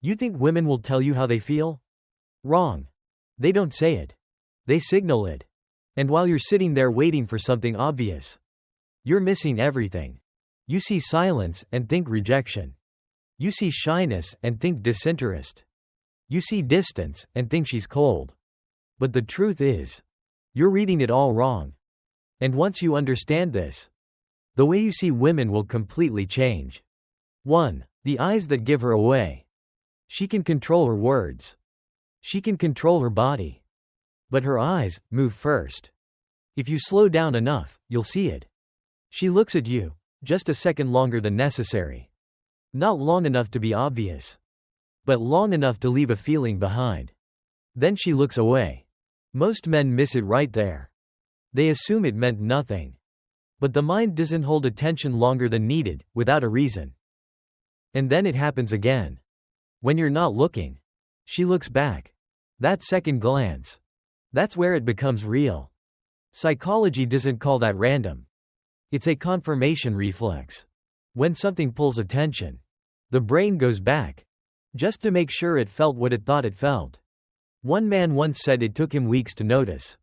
You think women will tell you how they feel? Wrong. They don't say it. They signal it. And while you're sitting there waiting for something obvious, you're missing everything. You see silence and think rejection. You see shyness and think disinterest. You see distance and think she's cold. But the truth is, you're reading it all wrong. And once you understand this, the way you see women will completely change. 1. The eyes that give her away. She can control her words. She can control her body. But her eyes move first. If you slow down enough, you'll see it. She looks at you, just a second longer than necessary. Not long enough to be obvious, but long enough to leave a feeling behind. Then she looks away. Most men miss it right there. They assume it meant nothing. But the mind doesn't hold attention longer than needed, without a reason. And then it happens again. When you're not looking, she looks back. That second glance. That's where it becomes real. Psychology doesn't call that random. It's a confirmation reflex. When something pulls attention, the brain goes back, just to make sure it felt what it thought it felt. One man once said it took him weeks to notice.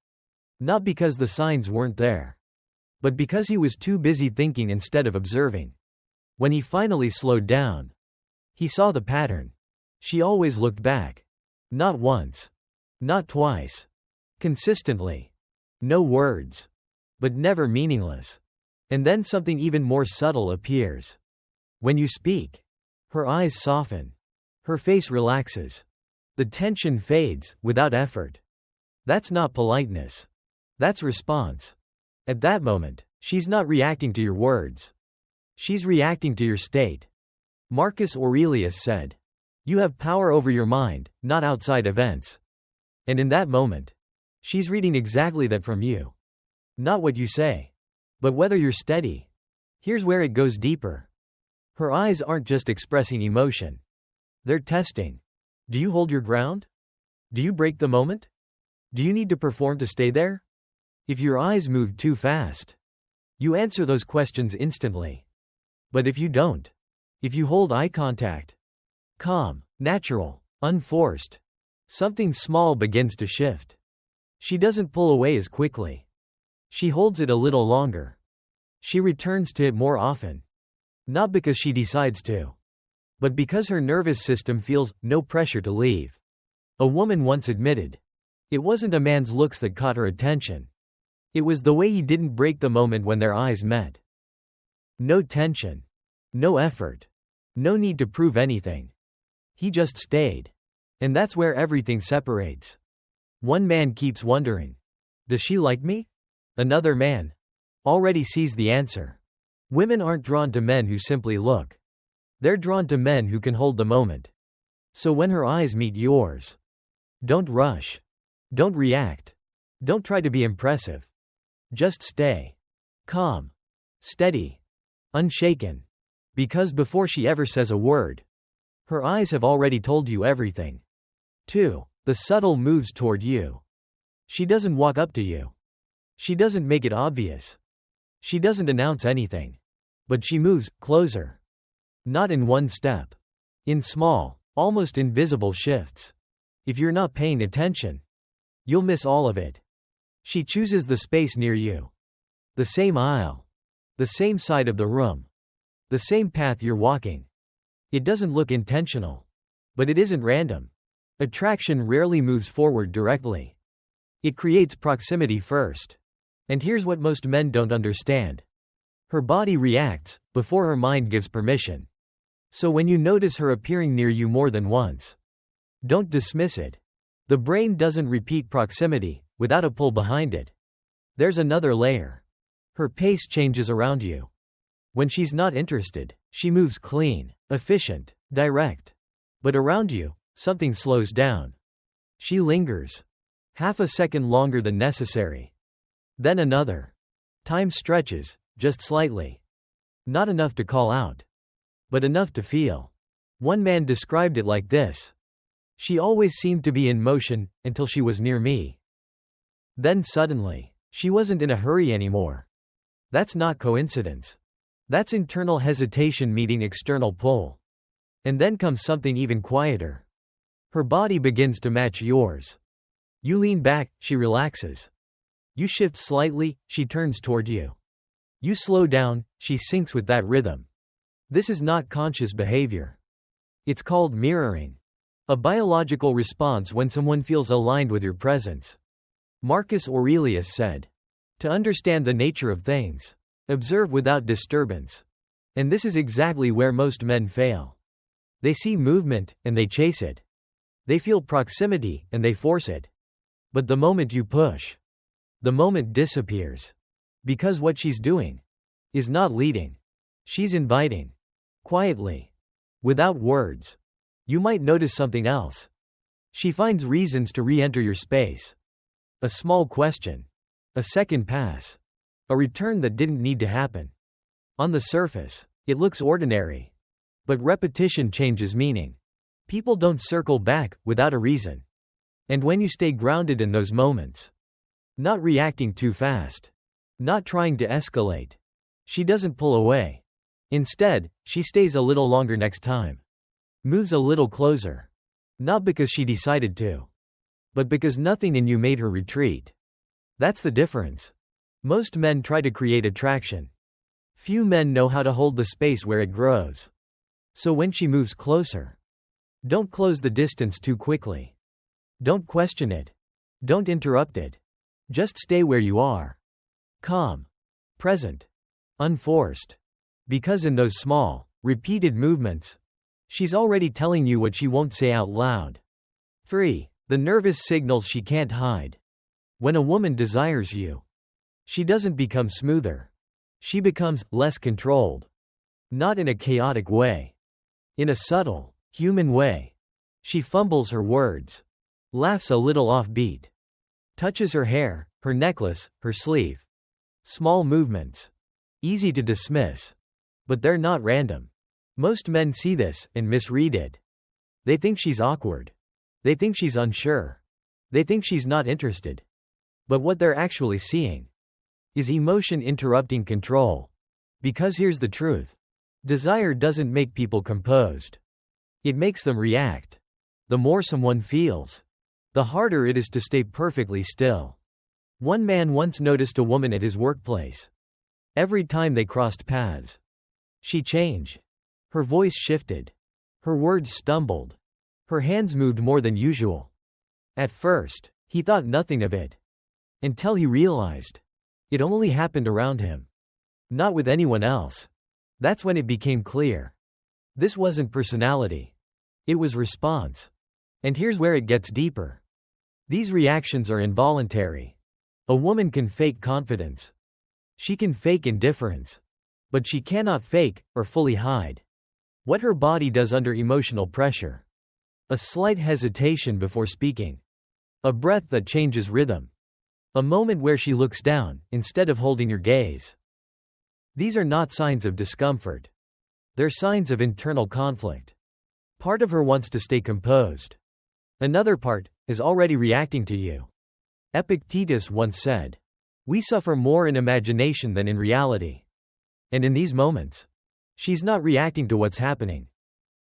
Not because the signs weren't there, but because he was too busy thinking instead of observing. When he finally slowed down, he saw the pattern. She always looked back. Not once. Not twice. Consistently. No words. But never meaningless. And then something even more subtle appears. When you speak, her eyes soften. Her face relaxes. The tension fades, without effort. That's not politeness. That's response. At that moment, she's not reacting to your words. She's reacting to your state. Marcus Aurelius said, "You have power over your mind, not outside events." And in that moment, she's reading exactly that from you. Not what you say, but whether you're steady. Here's where it goes deeper. Her eyes aren't just expressing emotion. They're testing. Do you hold your ground? Do you break the moment? Do you need to perform to stay there? If your eyes move too fast, you answer those questions instantly. But if you don't, if you hold eye contact, calm, natural, unforced, something small begins to shift. She doesn't pull away as quickly. She holds it a little longer. She returns to it more often. Not because she decides to, but because her nervous system feels no pressure to leave. A woman once admitted, it wasn't a man's looks that caught her attention. It was the way he didn't break the moment when their eyes met. No tension. No effort. No need to prove anything. He just stayed. And that's where everything separates. One man keeps wondering, does she like me? Another man already sees the answer. Women aren't drawn to men who simply look. They're drawn to men who can hold the moment. So when her eyes meet yours, don't rush. Don't react. Don't try to be impressive. Just stay. Calm. Steady. Unshaken. Because before she ever says a word, her eyes have already told you everything. 2. The subtle moves toward you. She doesn't walk up to you. She doesn't make it obvious. She doesn't announce anything. But she moves closer. Not in one step. In small, almost invisible shifts. If you're not paying attention, you'll miss all of it. She chooses the space near you. The same aisle. The same side of the room. The same path you're walking. It doesn't look intentional. But it isn't random. Attraction rarely moves forward directly. It creates proximity first. And here's what most men don't understand. Her body reacts before her mind gives permission. So when you notice her appearing near you more than once, don't dismiss it. The brain doesn't repeat proximity without a pull behind it. There's another layer. Her pace changes around you. When she's not interested, she moves clean, efficient, direct. But around you, something slows down. She lingers. Half a second longer than necessary. Then another. Time stretches, just slightly. Not enough to call out, but enough to feel. One man described it like this. She always seemed to be in motion until she was near me. Then suddenly, she wasn't in a hurry anymore. That's not coincidence. That's internal hesitation meeting external pull. And then comes something even quieter. Her body begins to match yours. You lean back, she relaxes. You shift slightly, she turns toward you. You slow down, she syncs with that rhythm. This is not conscious behavior. It's called mirroring. A biological response when someone feels aligned with your presence. Marcus Aurelius said, "To understand the nature of things, observe without disturbance." And this is exactly where most men fail. They see movement, and they chase it. They feel proximity, and they force it. But the moment you push, the moment disappears. Because what she's doing is not leading. She's inviting. Quietly. Without words. You might notice something else. She finds reasons to re-enter your space. A small question. A second pass. A return that didn't need to happen. On the surface, it looks ordinary. But repetition changes meaning. People don't circle back without a reason. And when you stay grounded in those moments, not reacting too fast, not trying to escalate, she doesn't pull away. Instead, she stays a little longer next time. Moves a little closer. Not because she decided to, but because nothing in you made her retreat. That's the difference. Most men try to create attraction. Few men know how to hold the space where it grows. So when she moves closer, don't close the distance too quickly. Don't question it. Don't interrupt it. Just stay where you are. Calm. Present. Unforced. Because in those small, repeated movements, she's already telling you what she won't say out loud. 3. The nervous signals she can't hide. When a woman desires you, she doesn't become smoother. She becomes less controlled. Not in a chaotic way. In a subtle, human way. She fumbles her words. Laughs a little offbeat. Touches her hair, her necklace, her sleeve. Small movements. Easy to dismiss. But they're not random. Most men see this and misread it. They think she's awkward. They think she's unsure. They think she's not interested. But what they're actually seeing is emotion interrupting control. Because here's the truth. Desire doesn't make people composed. It makes them react. The more someone feels, the harder it is to stay perfectly still. One man once noticed a woman at his workplace. Every time they crossed paths, she changed. Her voice shifted. Her words stumbled. Her hands moved more than usual. At first, he thought nothing of it. Until he realized it only happened around him. Not with anyone else. That's when it became clear. This wasn't personality. It was response. And here's where it gets deeper. These reactions are involuntary. A woman can fake confidence. She can fake indifference. But she cannot fake, or fully hide, what her body does under emotional pressure. A slight hesitation before speaking. A breath that changes rhythm. A moment where she looks down, instead of holding your gaze. These are not signs of discomfort. They're signs of internal conflict. Part of her wants to stay composed. Another part is already reacting to you. Epictetus once said, "We suffer more in imagination than in reality." And in these moments, she's not reacting to what's happening.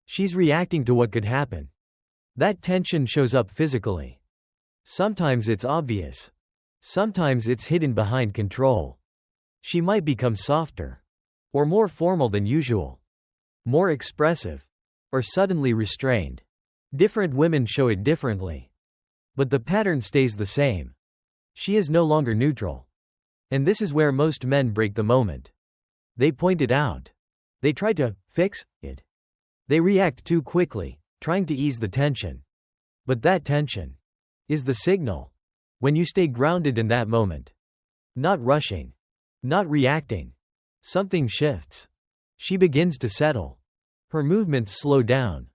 She's reacting to what could happen. That tension shows up physically. Sometimes it's obvious. Sometimes it's hidden behind control. She might become softer. Or more formal than usual. More expressive. Or suddenly restrained. Different women show it differently. But the pattern stays the same. She is no longer neutral. And this is where most men break the moment. They point it out. They try to fix it. They react too quickly, trying to ease the tension. But that tension is the signal. When you stay grounded in that moment, not rushing, not reacting, something shifts. She begins to settle. Her movements slow down.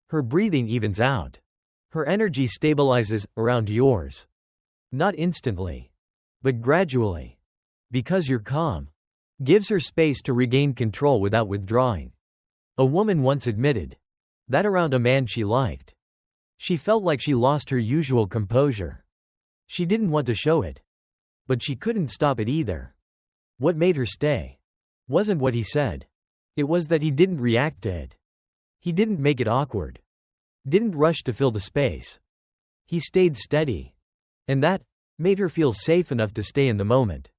Her breathing evens out. Her energy stabilizes around yours. Not instantly, but gradually. Because you're calm. Gives her space to regain control without withdrawing. A woman once admitted that around a man she liked, she felt like she lost her usual composure. She didn't want to show it. But she couldn't stop it either. What made her stay wasn't what he said. It was that he didn't react to it. He didn't make it awkward. Didn't rush to fill the space. He stayed steady. And that made her feel safe enough to stay in the moment.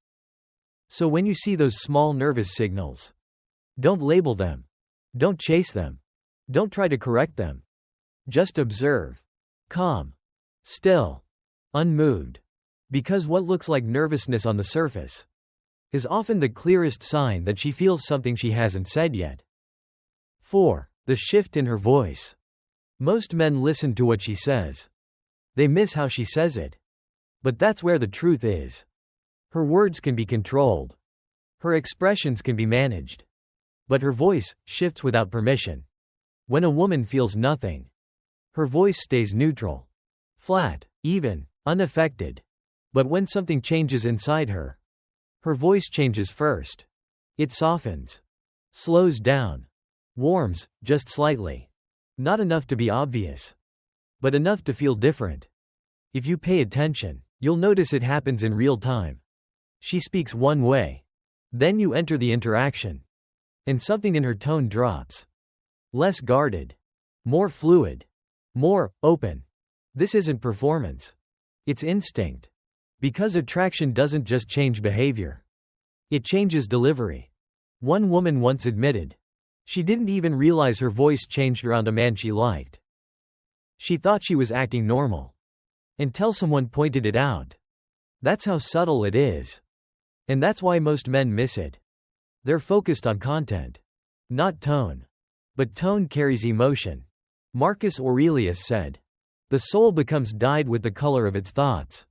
So when you see those small nervous signals, don't label them. Don't chase them. Don't try to correct them. Just observe. Calm. Still. Unmoved. Because what looks like nervousness on the surface is often the clearest sign that she feels something she hasn't said yet. 4. The shift in her voice. Most men listen to what she says. They miss how she says it. But that's where the truth is. Her words can be controlled. Her expressions can be managed. But her voice shifts without permission. When a woman feels nothing, her voice stays neutral. Flat, even, unaffected. But when something changes inside her, her voice changes first. It softens. Slows down. Warms, just slightly. Not enough to be obvious. But enough to feel different. If you pay attention, you'll notice it happens in real time. She speaks one way. Then you enter the interaction. And something in her tone drops. Less guarded. More fluid. More open. This isn't performance. It's instinct. Because attraction doesn't just change behavior. It changes delivery. One woman once admitted she didn't even realize her voice changed around a man she liked. She thought she was acting normal. Until someone pointed it out. That's how subtle it is. And that's why most men miss it. They're focused on content. Not tone. But tone carries emotion. Marcus Aurelius said, "The soul becomes dyed with the color of its thoughts."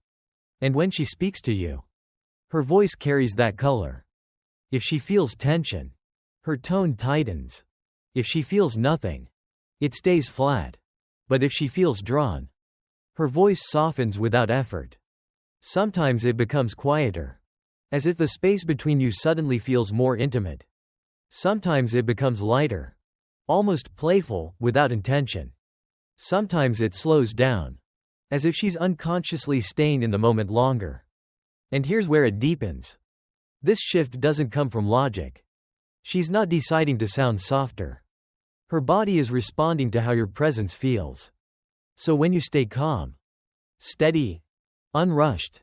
And when she speaks to you, her voice carries that color. If she feels tension, her tone tightens. If she feels nothing, it stays flat. But if she feels drawn, her voice softens without effort. Sometimes it becomes quieter. As if the space between you suddenly feels more intimate. Sometimes it becomes lighter. Almost playful, without intention. Sometimes it slows down. As if she's unconsciously staying in the moment longer. And here's where it deepens. This shift doesn't come from logic. She's not deciding to sound softer. Her body is responding to how your presence feels. So when you stay calm, steady, unrushed,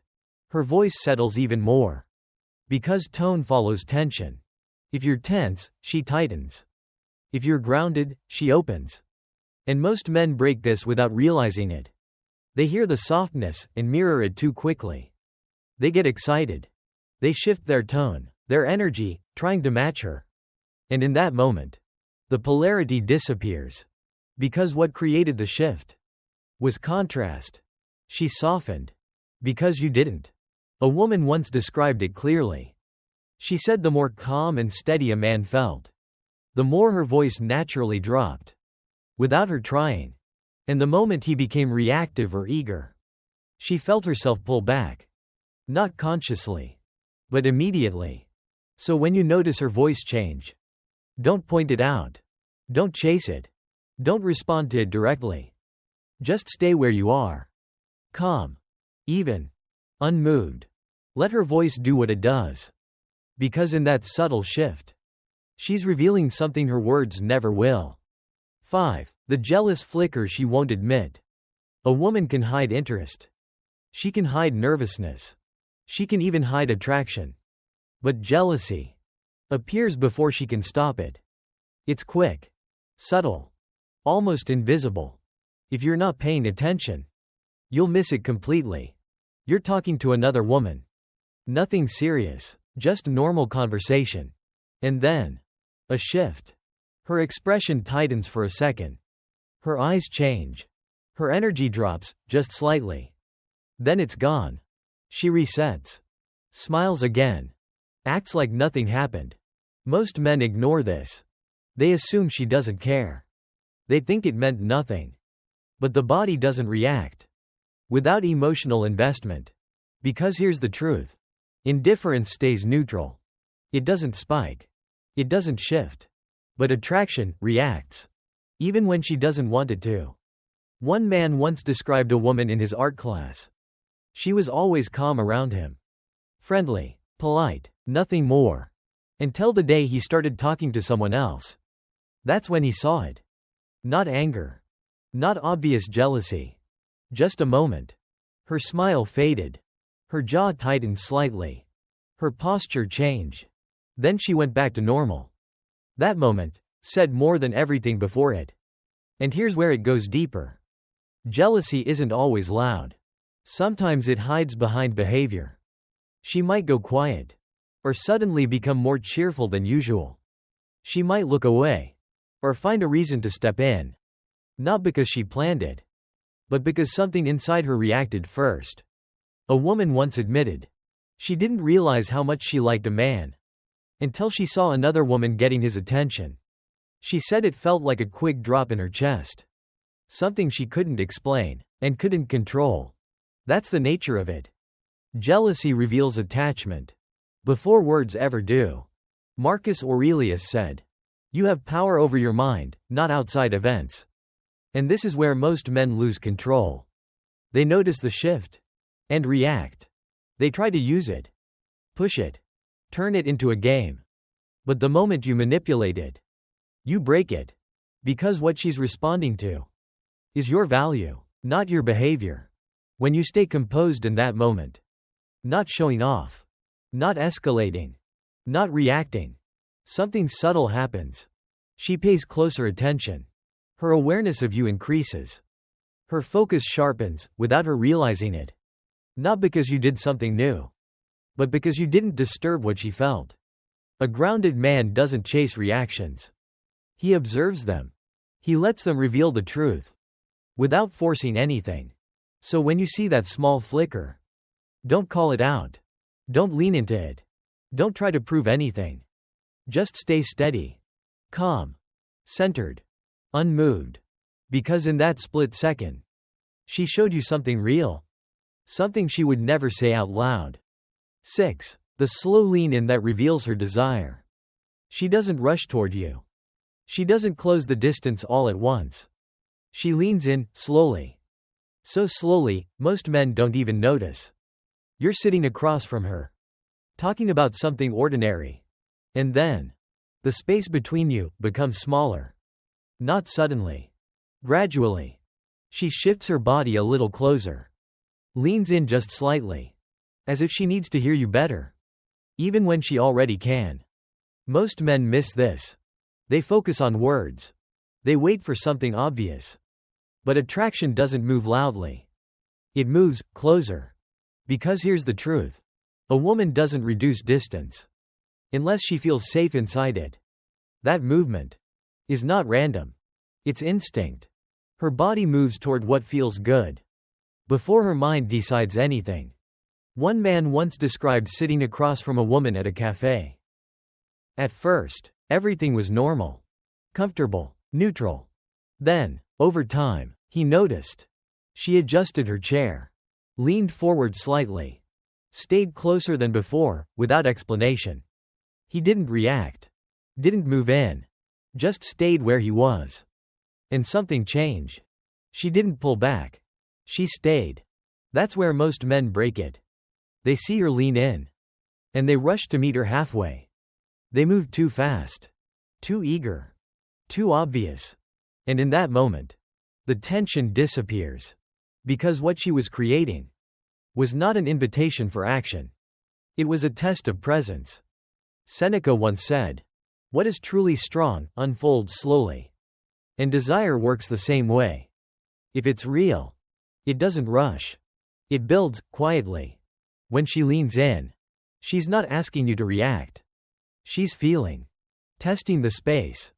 her voice settles even more. Because tone follows tension. If you're tense, she tightens. If you're grounded, she opens. And most men break this without realizing it. They hear the softness and mirror it too quickly. They get excited. They shift their tone, their energy, trying to match her. And in that moment, the polarity disappears. Because what created the shift was contrast. She softened. Because you didn't. A woman once described it clearly. She said the more calm and steady a man felt, the more her voice naturally dropped. Without her trying. And the moment he became reactive or eager, she felt herself pull back. Not consciously. But immediately. So when you notice her voice change, don't point it out. Don't chase it. Don't respond to it directly. Just stay where you are. Calm. Even. Unmoved. Let her voice do what it does. Because in that subtle shift, she's revealing something her words never will. 5. The jealous flicker she won't admit. A woman can hide interest. She can hide nervousness. She can even hide attraction. But jealousy appears before she can stop it. It's quick. Subtle. Almost invisible. If you're not paying attention, you'll miss it completely. You're talking to another woman. Nothing serious. Just normal conversation. And then, a shift. Her expression tightens for a second. Her eyes change. Her energy drops, just slightly. Then it's gone. She resets. Smiles again. Acts like nothing happened. Most men ignore this. They assume she doesn't care. They think it meant nothing. But the body doesn't react. Without emotional investment. Because here's the truth. Indifference stays neutral. It doesn't spike. It doesn't shift. But attraction reacts. Even when she doesn't want it to. One man once described a woman in his art class. She was always calm around him. Friendly. Polite. Nothing more. Until the day he started talking to someone else. That's when he saw it. Not anger. Not obvious jealousy. Just a moment. Her smile faded. Her jaw tightened slightly. Her posture changed. Then she went back to normal. That moment said more than everything before it. And here's where it goes deeper. Jealousy isn't always loud. Sometimes it hides behind behavior. She might go quiet. Or suddenly become more cheerful than usual. She might look away. Or find a reason to step in. Not because she planned it. But because something inside her reacted first. A woman once admitted. She didn't realize how much she liked a man. Until she saw another woman getting his attention. She said it felt like a quick drop in her chest. Something she couldn't explain. And couldn't control. That's the nature of it. Jealousy reveals attachment. Before words ever do. Marcus Aurelius said. You have power over your mind, not outside events. And this is where most men lose control. They notice the shift. And react. They try to use it. Push it. Turn it into a game. But the moment you manipulate it, you break it. Because what she's responding to is your value, not your behavior. When you stay composed in that moment, not showing off, not escalating, not reacting, something subtle happens. She pays closer attention. Her awareness of you increases. Her focus sharpens, without her realizing it. Not because you did something new, but because you didn't disturb what she felt. A grounded man doesn't chase reactions. He observes them. He lets them reveal the truth. Without forcing anything. So when you see that small flicker, don't call it out. Don't lean into it. Don't try to prove anything. Just stay steady. Calm. Centered. Unmoved. Because in that split second, she showed you something real. Something she would never say out loud. 6. The slow lean in that reveals her desire. She doesn't rush toward you. She doesn't close the distance all at once. She leans in, slowly. So slowly, most men don't even notice. You're sitting across from her. Talking about something ordinary. And then, the space between you becomes smaller. Not suddenly. Gradually. She shifts her body a little closer. Leans in just slightly. As if she needs to hear you better. Even when she already can. Most men miss this. They focus on words. They wait for something obvious. But attraction doesn't move loudly. It moves closer. Because here's the truth. A woman doesn't reduce distance. Unless she feels safe inside it. That movement is not random. It's instinct. Her body moves toward what feels good. Before her mind decides anything. One man once described sitting across from a woman at a cafe. At first, everything was normal. Comfortable. Neutral. Then, over time, he noticed. She adjusted her chair. Leaned forward slightly. Stayed closer than before, without explanation. He didn't react. Didn't move in. Just stayed where he was. And something changed. She didn't pull back. She stayed. That's where most men break it. They see her lean in. And they rush to meet her halfway. They move too fast. Too eager. Too obvious. And in that moment, the tension disappears. Because what she was creating was not an invitation for action. It was a test of presence. Seneca once said, "What is truly strong unfolds slowly." And desire works the same way. If it's real, it doesn't rush. It builds quietly. When she leans in, she's not asking you to react. She's feeling. Testing the space.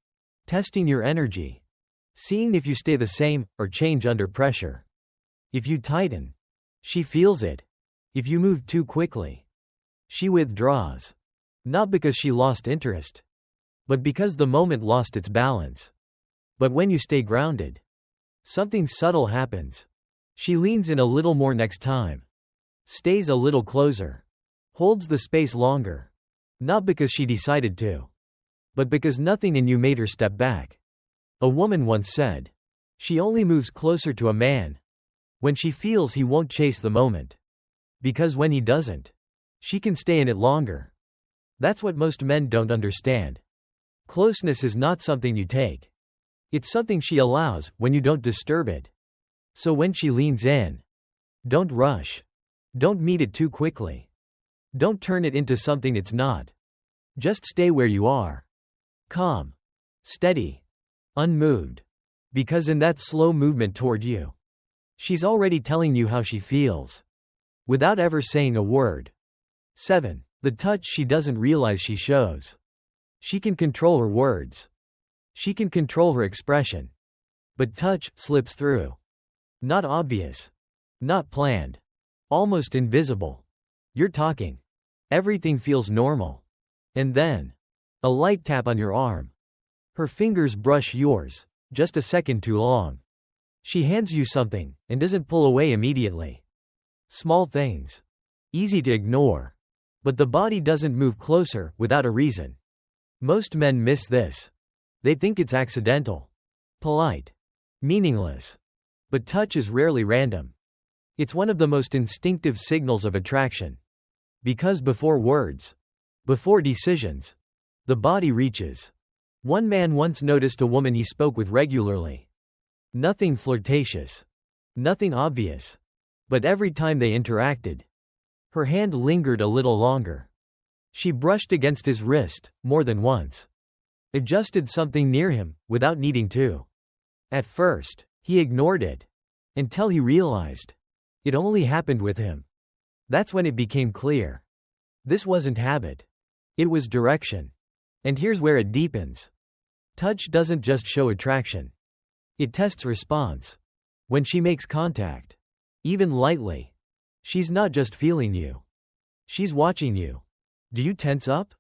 Testing your energy. Seeing if you stay the same or change under pressure. If you tighten, she feels it. If you move too quickly, she withdraws. Not because she lost interest, but because the moment lost its balance. But when you stay grounded, something subtle happens. She leans in a little more next time. Stays a little closer. Holds the space longer. Not because she decided to, but because nothing in you made her step back. A woman once said, she only moves closer to a man when she feels he won't chase the moment. Because when he doesn't, she can stay in it longer. That's what most men don't understand. Closeness is not something you take. It's something she allows when you don't disturb it. So when she leans in, don't rush. Don't meet it too quickly. Don't turn it into something it's not. Just stay where you are. Calm. Steady. Unmoved. Because in that slow movement toward you, she's already telling you how she feels, without ever saying a word. 7. The touch she doesn't realize she shows. She can control her words. She can control her expression. But touch slips through. Not obvious. Not planned. Almost invisible. You're talking. Everything feels normal. And then, a light tap on your arm. Her fingers brush yours, just a second too long. She hands you something, and doesn't pull away immediately. Small things. Easy to ignore. But the body doesn't move closer, without a reason. Most men miss this. They think it's accidental. Polite. Meaningless. But touch is rarely random. It's one of the most instinctive signals of attraction. Because before words, before decisions, the body reaches. One man once noticed a woman he spoke with regularly. Nothing flirtatious. Nothing obvious. But every time they interacted, her hand lingered a little longer. She brushed against his wrist, more than once. Adjusted something near him, without needing to. At first, he ignored it. Until he realized. It only happened with him. That's when it became clear. This wasn't habit. It was direction. And here's where it deepens. Touch doesn't just show attraction. It tests response. When she makes contact, even lightly, she's not just feeling you. She's watching you. Do you tense up?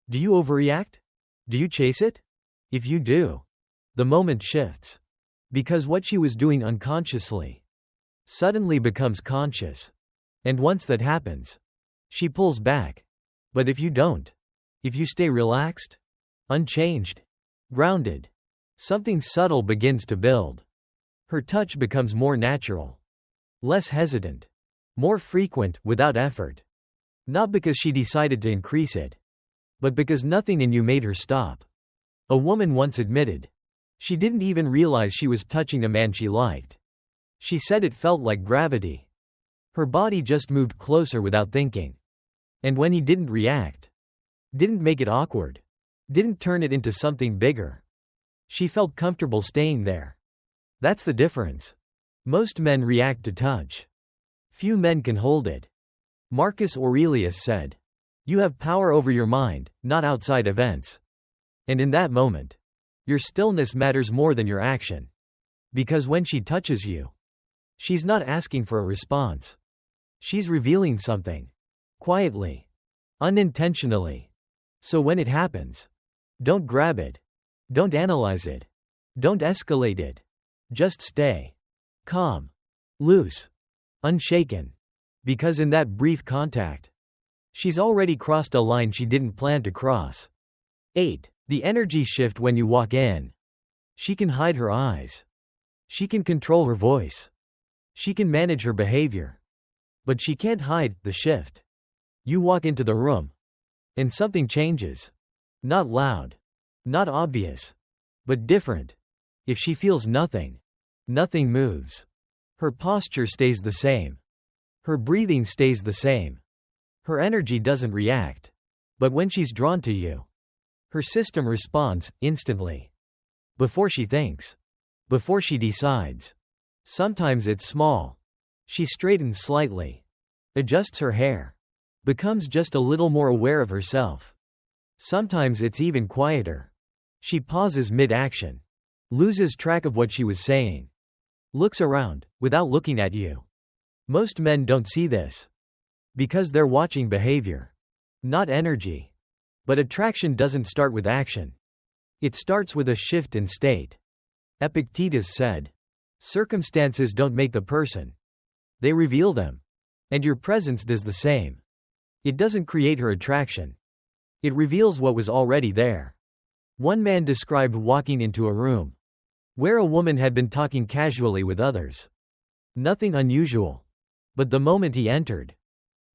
Do you overreact? Do you chase it? If you do, the moment shifts. Because what she was doing unconsciously suddenly becomes conscious. And once that happens, she pulls back. But if you don't, if you stay relaxed, unchanged, grounded, something subtle begins to build. Her touch becomes more natural, less hesitant, more frequent, without effort. Not because she decided to increase it, but because nothing in you made her stop. A woman once admitted, she didn't even realize she was touching a man she liked. She said it felt like gravity. Her body just moved closer without thinking. And when he didn't react, didn't make it awkward, didn't turn it into something bigger, she felt comfortable staying there. That's the difference. Most men react to touch. Few men can hold it. Marcus Aurelius said, "You have power over your mind, not outside events." And in that moment, your stillness matters more than your action. Because when she touches you, she's not asking for a response. She's revealing something. Quietly. Unintentionally. So when it happens, don't grab it. Don't analyze it. Don't escalate it. Just stay. Calm. Loose. Unshaken. Because in that brief contact, she's already crossed a line she didn't plan to cross. 8. The energy shift when you walk in. She can hide her eyes. She can control her voice. She can manage her behavior. But she can't hide the shift. You walk into the room, and something changes. Not loud. Not obvious. But different. If she feels nothing, nothing moves. Her posture stays the same. Her breathing stays the same. Her energy doesn't react. But when she's drawn to you, her system responds instantly. Before she thinks. Before she decides. Sometimes it's small. She straightens slightly. Adjusts her hair. Becomes just a little more aware of herself. Sometimes it's even quieter. She pauses mid-action. Loses track of what she was saying. Looks around, without looking at you. Most men don't see this. Because they're watching behavior. Not energy. But attraction doesn't start with action. It starts with a shift in state. Epictetus said, "Circumstances don't make the person. They reveal them. And your presence does the same." It doesn't create her attraction. It reveals what was already there. One man described walking into a room where a woman had been talking casually with others. Nothing unusual. But the moment he entered,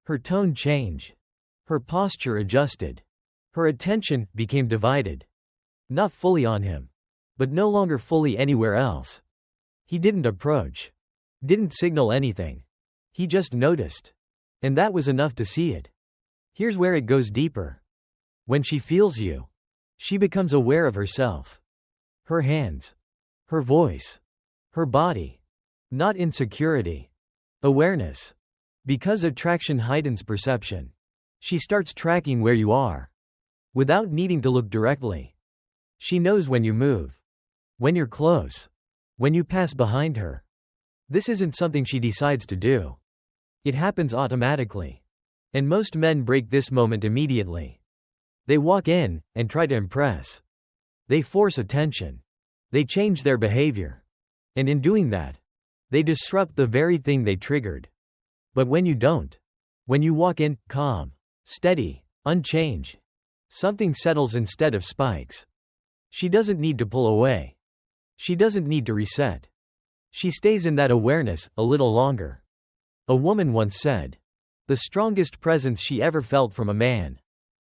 her tone changed. Her posture adjusted. Her attention became divided. Not fully on him. but no longer fully anywhere else. He didn't approach. Didn't signal anything. He just noticed. And that was enough to see it. Here's where it goes deeper. When she feels you, she becomes aware of herself. Her hands. Her voice. Her body. Not insecurity. Awareness. Because attraction heightens perception. She starts tracking where you are. Without needing to look directly. She knows when you move. When you're close. When you pass behind her. This isn't something she decides to do. It happens automatically. And most men break this moment immediately. They walk in and try to impress. They force attention. They change their behavior. And in doing that, they disrupt the very thing they triggered. But when you don't, when you walk in, calm, steady, unchanged, something settles instead of spikes. She doesn't need to pull away. She doesn't need to reset. She stays in that awareness a little longer. A woman once said, the strongest presence she ever felt from a man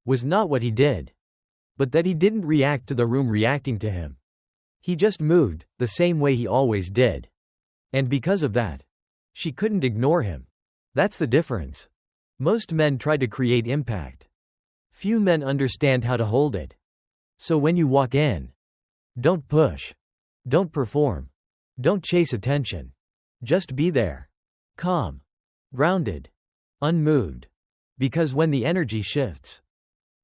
was not what he did, but that he didn't react to the room reacting to him. He just moved, the same way he always did. And because of that, she couldn't ignore him. That's the difference. Most men try to create impact. Few men understand how to hold it. So when you walk in, don't push. Don't perform. Don't chase attention. Just be there. Calm. Grounded. Unmoved. Because when the energy shifts,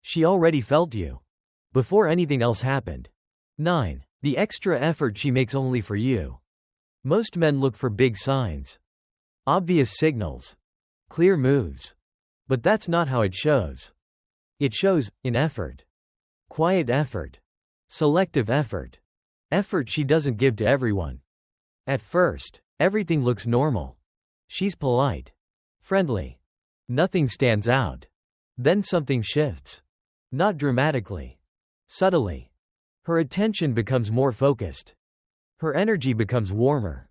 she already felt you. Before anything else happened. 9. The extra effort she makes only for you. Most men look for big signs. Obvious signals. Clear moves. But that's not how it shows. It shows in effort. Quiet effort. Selective effort. Effort she doesn't give to everyone. At first, everything looks normal. She's polite. Friendly. Nothing stands out. Then something shifts. Not dramatically. Subtly. Her attention becomes more focused. Her energy becomes warmer.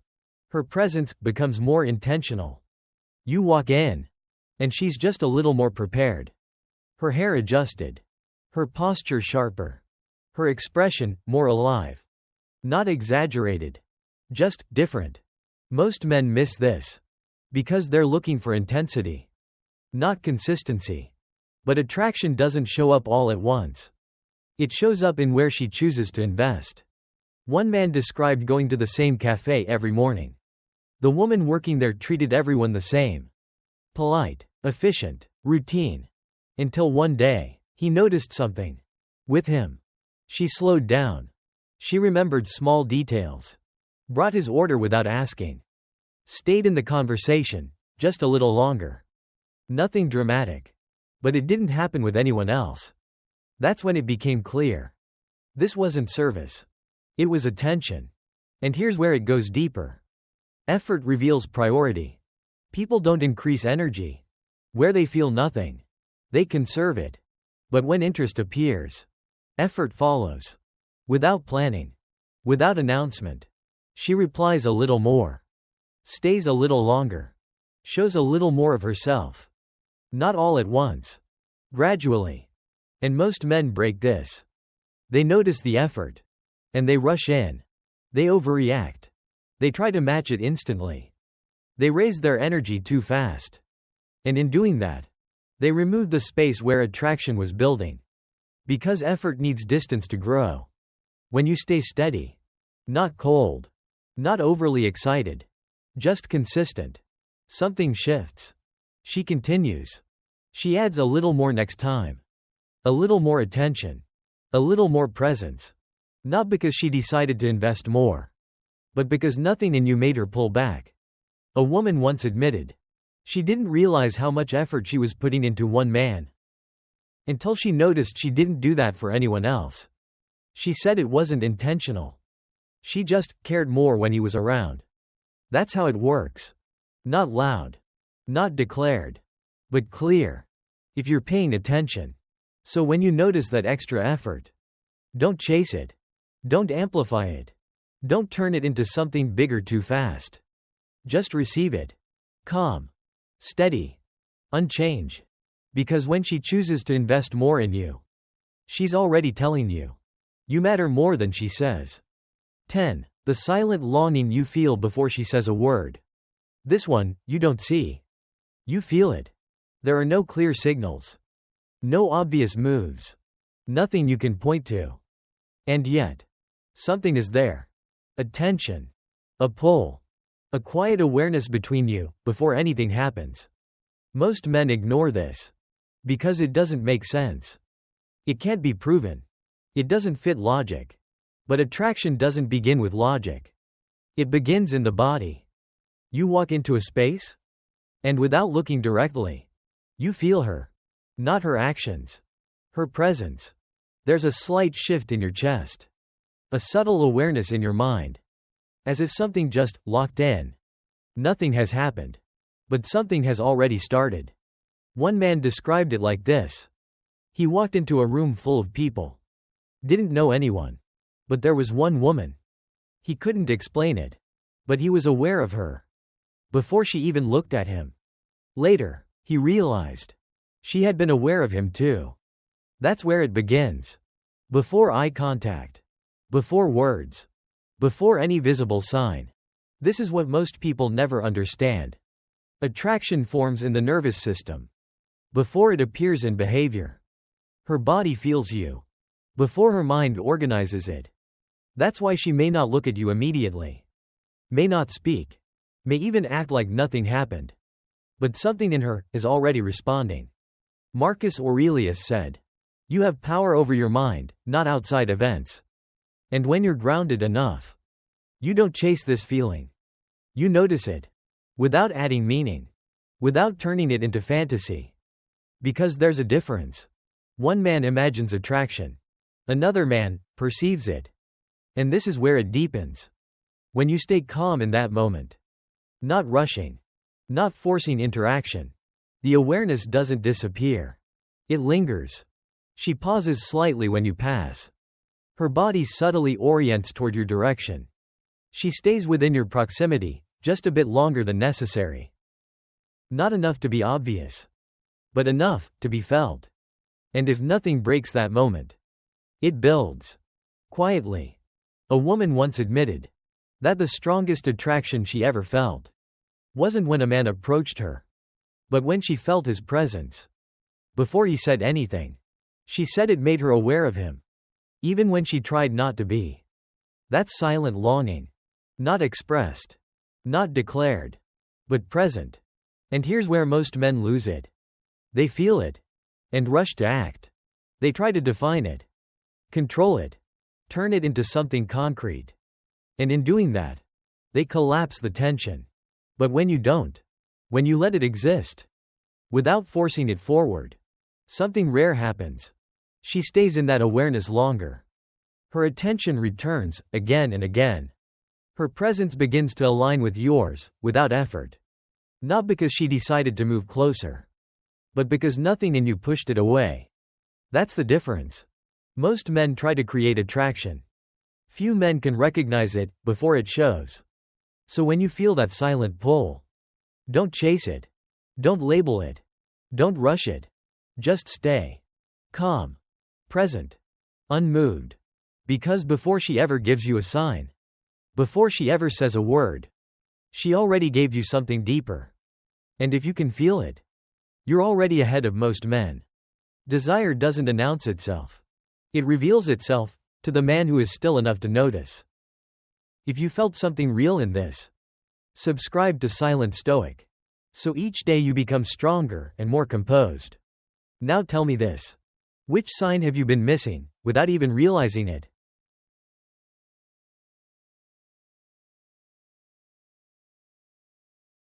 Her presence becomes more intentional. You walk in, and she's just a little more prepared. Her hair adjusted. Her posture sharper. Her expression more alive. Not exaggerated. Just different. Most men miss this. Because they're looking for intensity. Not consistency. But attraction doesn't show up all at once. It shows up in where she chooses to invest. One man described going to the same cafe every morning. The woman working there treated everyone the same. Polite, efficient, routine. Until one day, he noticed something. With him. She slowed down. She remembered small details. Brought his order without asking. Stayed in the conversation, just a little longer. Nothing dramatic. But it didn't happen with anyone else. That's when it became clear. This wasn't service. It was attention. And here's where it goes deeper. Effort reveals priority. People don't increase energy where they feel nothing. They conserve it. But when interest appears, effort follows. Without planning. Without announcement. She replies a little more. Stays a little longer. Shows a little more of herself. Not all at once. Gradually. And most men break this. They notice the effort. And they rush in. They overreact. They try to match it instantly. They raise their energy too fast. And in doing that, they remove the space where attraction was building. Because effort needs distance to grow. When you stay steady. Not cold. Not overly excited. Just consistent. Something shifts. She continues. She adds a little more next time. A little more attention. A little more presence. Not because she decided to invest more. But because nothing in you made her pull back. A woman once admitted. She didn't realize how much effort she was putting into one man. Until she noticed she didn't do that for anyone else. She said it wasn't intentional. She just cared more when he was around. That's how it works. Not loud. Not declared. But clear. If you're paying attention. So when you notice that extra effort, don't chase it. Don't amplify it. Don't turn it into something bigger too fast. Just receive it. Calm. Steady. Unchanged. Because when she chooses to invest more in you, she's already telling you. You matter more than she says. 10. The silent longing you feel before she says a word. This one, you don't see. You feel it. There are no clear signals. No obvious moves. Nothing you can point to. And yet, something is there. A tension. A pull. A quiet awareness between you, before anything happens. Most men ignore this. Because it doesn't make sense. It can't be proven. It doesn't fit logic. But attraction doesn't begin with logic. It begins in the body. You walk into a space? And without looking directly, you feel her. Not her actions. Her presence. There's a slight shift in your chest. A subtle awareness in your mind. As if something just locked in. Nothing has happened. But something has already started. One man described it like this. He walked into a room full of people. Didn't know anyone. But there was one woman. He couldn't explain it. But he was aware of her. Before she even looked at him. Later, he realized. She had been aware of him too. That's where it begins. Before eye contact. Before words. Before any visible sign. This is what most people never understand. Attraction forms in the nervous system. Before it appears in behavior. Her body feels you. Before her mind organizes it. That's why she may not look at you immediately. May not speak. May even act like nothing happened. But something in her is already responding. Marcus Aurelius said, "You have power over your mind, not outside events. And when you're grounded enough, you don't chase this feeling. You notice it. Without adding meaning. Without turning it into fantasy. Because there's a difference. One man imagines attraction. Another man perceives it. And this is where it deepens. When you stay calm in that moment. Not rushing. Not forcing interaction. The awareness doesn't disappear. It lingers. She pauses slightly when you pass. Her body subtly orients toward your direction. She stays within your proximity, just a bit longer than necessary. Not enough to be obvious. But enough to be felt. And if nothing breaks that moment, it builds. Quietly. A woman once admitted that the strongest attraction she ever felt wasn't when a man approached her, but when she felt his presence. Before he said anything, she said it made her aware of him, even when she tried not to be. That's silent longing. Not expressed. Not declared. But present. And here's where most men lose it. They feel it. And rush to act. They try to define it. Control it. Turn it into something concrete. And in doing that, they collapse the tension. But when you don't, when you let it exist, without forcing it forward, something rare happens. She stays in that awareness longer. Her attention returns, again and again. Her presence begins to align with yours, without effort. Not because she decided to move closer, but because nothing in you pushed it away. That's the difference. Most men try to create attraction. Few men can recognize it before it shows. So when you feel that silent pull, don't chase it. Don't label it. Don't rush it. Just stay. Calm. Present. Unmoved. Because before she ever gives you a sign, before she ever says a word, she already gave you something deeper. And if you can feel it, you're already ahead of most men. Desire doesn't announce itself. It reveals itself, to the man who is still enough to notice. If you felt something real in this, subscribe to Silent Stoic. So each day you become stronger and more composed. Now tell me this. Which sign have you been missing, without even realizing it?